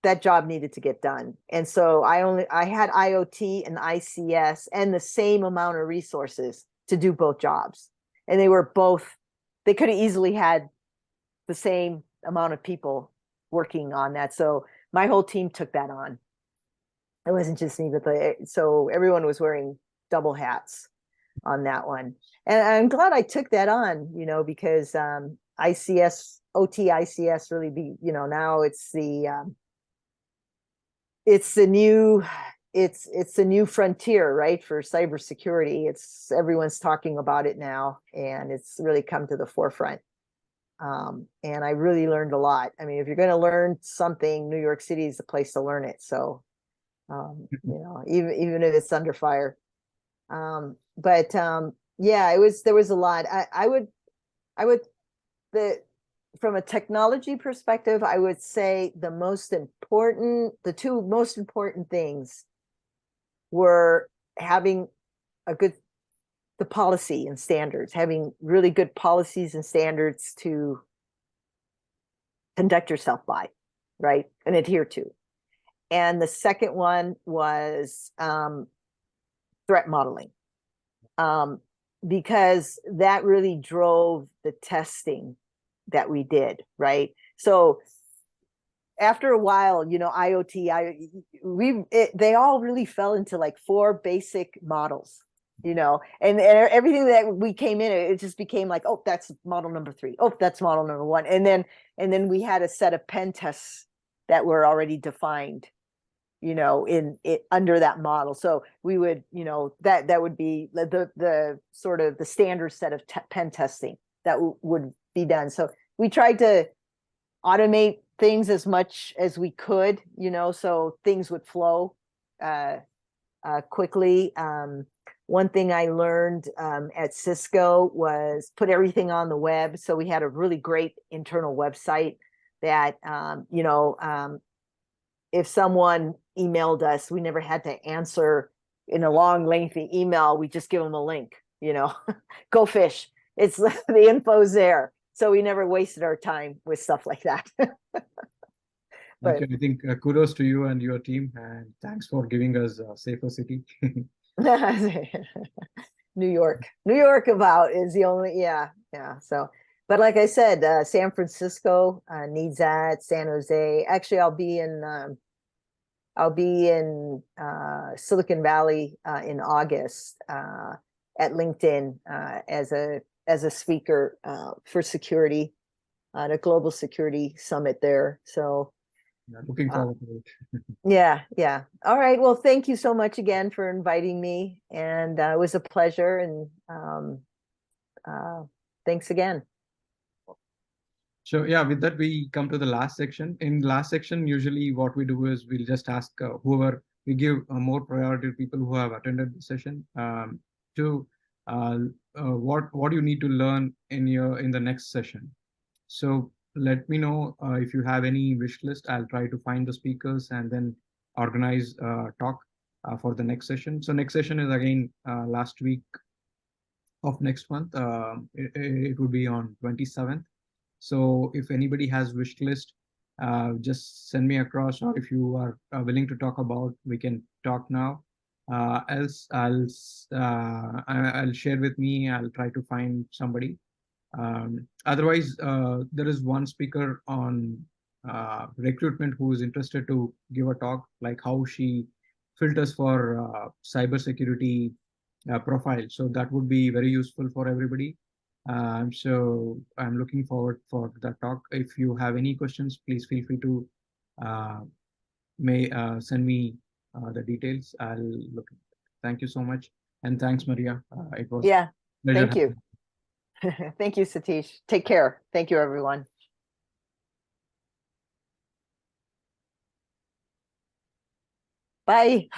that job needed to get done. And so I had IOT and ICS and the same amount of resources to do both jobs. And they could have easily had the same amount of people working on that. So my whole team took that on. It wasn't just me, but so everyone was wearing double hats on that one. And I'm glad I took that on, because ICS, OT ICS really now it's the new frontier, right, for cybersecurity. Everyone's talking about it now, and it's really come to the forefront. And I really learned a lot. I mean, if you're going to learn something, New York City is the place to learn it. So, even if it's under fire. But yeah, there was a lot. From a technology perspective, I would say the two most important things were having the policy and standards, having really good policies and standards to conduct yourself by, right, and adhere to. And the second one was threat modeling, because that really drove the testing that we did, right? So after a while, IoT, they all really fell into like 4 basic models, and everything that we came in, it just became like, oh, that's model number 3. Oh, that's model number 1. And then we had a set of pen tests that were already defined, in it under that model. So we would, that would be the sort of the standard set of pen testing that would be done. So we tried to automate things as much as we could, so things would flow quickly. One thing I learned at Cisco was put everything on the web. So we had a really great internal website that, if someone emailed us, we never had to answer in a long, lengthy email. We just give them a link, go fish. It's the info's there. So we never wasted our time with stuff like that. But Okay, I think kudos to you and your team, and thanks for giving us a safer city. New York about is the only, yeah. So, but like I said, San Francisco needs that. San Jose. Actually, I'll be in Silicon Valley in August at LinkedIn as a speaker for security at a global security summit there. So Looking forward to it. yeah. All right. Well, thank you so much again for inviting me, and it was a pleasure. And thanks again. So yeah, with that, we come to the last section. In the last section, usually what we do is we'll just ask whoever, we give more priority to people who have attended the session to what you need to learn in the next session. So let me know if you have any wish list. I'll try to find the speakers and then organize talk for the next session. So next session is again last week of next month. It would be on 27th. So if anybody has wish list, just send me across, or if you are willing to talk about, we can talk now. Else I'll share with me. I'll try to find somebody. Otherwise, there is one speaker on recruitment who is interested to give a talk, like how she filters for cybersecurity profile. So that would be very useful for everybody. So I'm looking forward for that talk. If you have any questions, please feel free to send me the details. I'll look. Thank you so much, and thanks, Maria. It was Yeah, pleasure thank you. Thank you, Satish. Take care. Thank you, everyone. Bye.